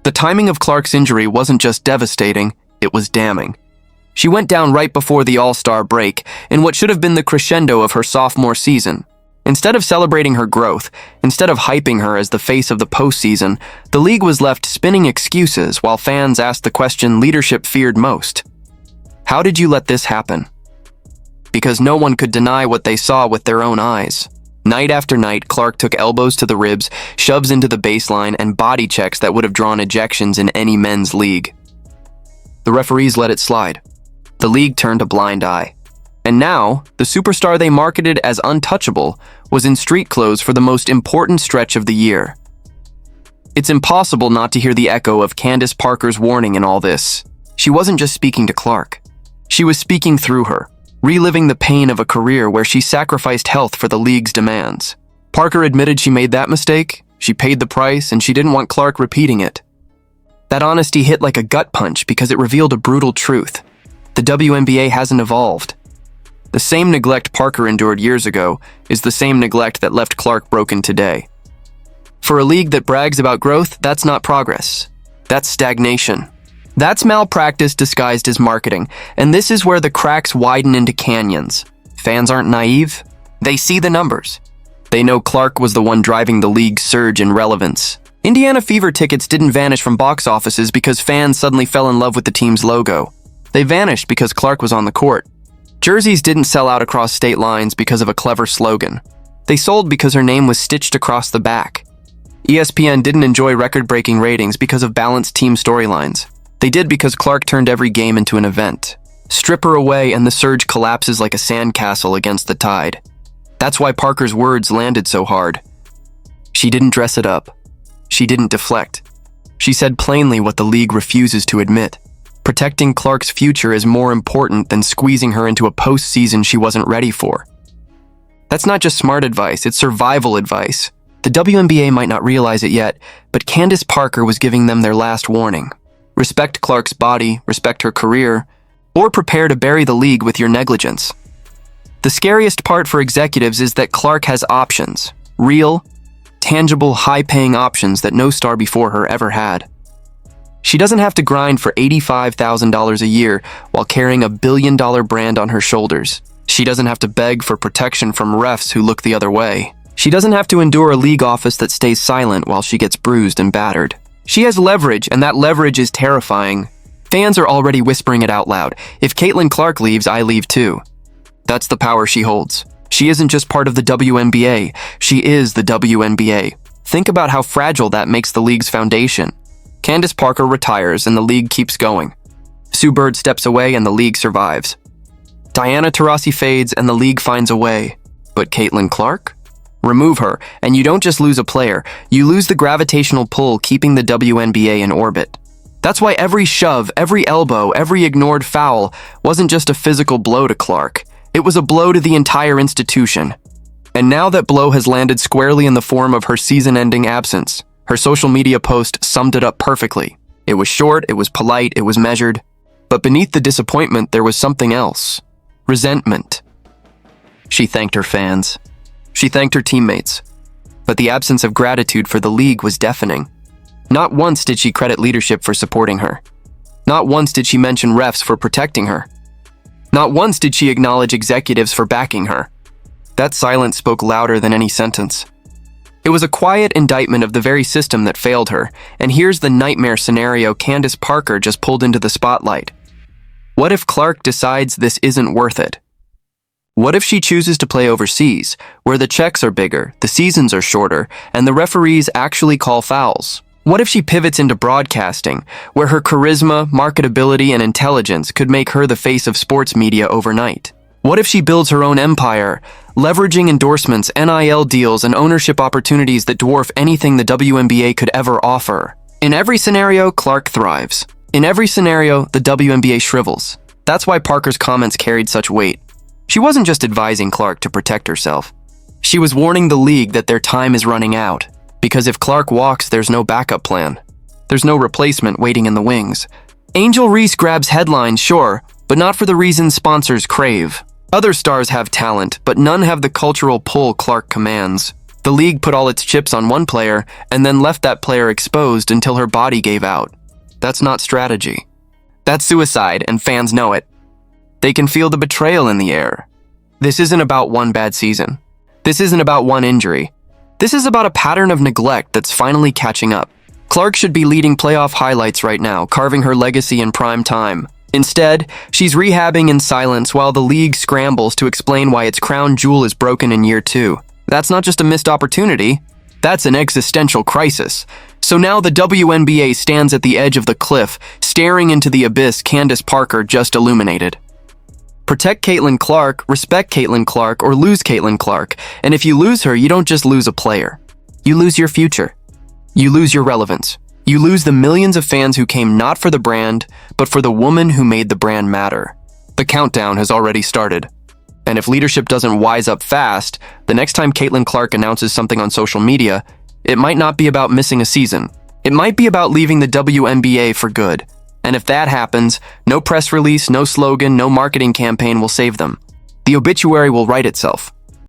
The timing of Clark's injury wasn't just devastating, it was damning. She went down right before the All-Star break, in what should have been the crescendo of her sophomore season. Instead of celebrating her growth, instead of hyping her as the face of the postseason, the league was left spinning excuses while fans asked the question leadership feared most. How did you let this happen? Because no one could deny what they saw with their own eyes. Night after night, Clark took elbows to the ribs, shoves into the baseline, and body checks that would have drawn ejections in any men's league. The referees let it slide. The league turned a blind eye. And now, the superstar they marketed as untouchable was in street clothes for the most important stretch of the year. It's impossible not to hear the echo of Candace Parker's warning in all this. She wasn't just speaking to Clark. She was speaking through her, reliving the pain of a career where she sacrificed health for the league's demands. Parker admitted she made that mistake, she paid the price, and she didn't want Clark repeating it. That honesty hit like a gut punch because it revealed a brutal truth. The WNBA hasn't evolved. The same neglect Parker endured years ago is the same neglect that left Clark broken today. For a league that brags about growth, that's not progress. That's stagnation. That's malpractice disguised as marketing, and this is where the cracks widen into canyons. Fans aren't naive. They see the numbers. They know Clark was the one driving the league's surge in relevance. Indiana Fever tickets didn't vanish from box offices because fans suddenly fell in love with the team's logo. They vanished because Clark was on the court. Jerseys didn't sell out across state lines because of a clever slogan. They sold because her name was stitched across the back. ESPN didn't enjoy record-breaking ratings because of balanced team storylines. They did because Clark turned every game into an event. Strip her away and the surge collapses like a sandcastle against the tide. That's why Parker's words landed so hard. She didn't dress it up. She didn't deflect. She said plainly what the league refuses to admit. Protecting Clark's future is more important than squeezing her into a postseason she wasn't ready for. That's not just smart advice, it's survival advice. The WNBA might not realize it yet, but Candace Parker was giving them their last warning. Respect Clark's body, respect her career, or prepare to bury the league with your negligence. The scariest part for executives is that Clark has options. Real, tangible, high-paying options that no star before her ever had. She doesn't have to grind for $85,000 a year while carrying a billion-dollar brand on her shoulders. She doesn't have to beg for protection from refs who look the other way. She doesn't have to endure a league office that stays silent while she gets bruised and battered. She has leverage, and that leverage is terrifying. Fans are already whispering it out loud. If Caitlin Clark leaves, I leave too. That's the power she holds. She isn't just part of the WNBA. She is the WNBA. Think about how fragile that makes the league's foundation. Candace Parker retires and the league keeps going. Sue Bird steps away and the league survives. Diana Taurasi fades and the league finds a way. But Caitlin Clark? Remove her, and you don't just lose a player, you lose the gravitational pull keeping the WNBA in orbit. That's why every shove, every elbow, every ignored foul wasn't just a physical blow to Clark. It was a blow to the entire institution. And now that blow has landed squarely in the form of her season-ending absence. Her social media post summed it up perfectly. It was short, it was polite, it was measured. But beneath the disappointment, there was something else. Resentment. She thanked her fans. She thanked her teammates. But the absence of gratitude for the league was deafening. Not once did she credit leadership for supporting her. Not once did she mention refs for protecting her. Not once did she acknowledge executives for backing her. That silence spoke louder than any sentence. It was a quiet indictment of the very system that failed her, and here's the nightmare scenario Candace Parker just pulled into the spotlight. What if Clark decides this isn't worth it? What if she chooses to play overseas, where the checks are bigger, the seasons are shorter, and the referees actually call fouls? What if she pivots into broadcasting, where her charisma, marketability, and intelligence could make her the face of sports media overnight? What if she builds her own empire, leveraging endorsements, NIL deals, and ownership opportunities that dwarf anything the WNBA could ever offer? In every scenario, Clark thrives. In every scenario, the WNBA shrivels. That's why Parker's comments carried such weight. She wasn't just advising Clark to protect herself. She was warning the league that their time is running out. Because if Clark walks, there's no backup plan. There's no replacement waiting in the wings. Angel Reese grabs headlines, sure, but not for the reasons sponsors crave. Other stars have talent, but none have the cultural pull Clark commands. The league put all its chips on one player and then left that player exposed until her body gave out. That's not strategy. That's suicide, and fans know it. They can feel the betrayal in the air. This isn't about one bad season. This isn't about one injury. This is about a pattern of neglect that's finally catching up. Clark should be leading playoff highlights right now, carving her legacy in prime time. Instead, she's rehabbing in silence while the league scrambles to explain why its crown jewel is broken in year 2. That's not just a missed opportunity. That's an existential crisis. So now the WNBA stands at the edge of the cliff, staring into the abyss Candace Parker just illuminated. Protect Caitlin Clark, respect Caitlin Clark, or lose Caitlin Clark. And if you lose her, you don't just lose a player. You lose your future. You lose your relevance. You lose the millions of fans who came not for the brand, but for the woman who made the brand matter. The countdown has already started. And if leadership doesn't wise up fast, the next time Caitlin Clark announces something on social media, it might not be about missing a season. It might be about leaving the WNBA for good. And if that happens, no press release, no slogan, no marketing campaign will save them. The obituary will write itself.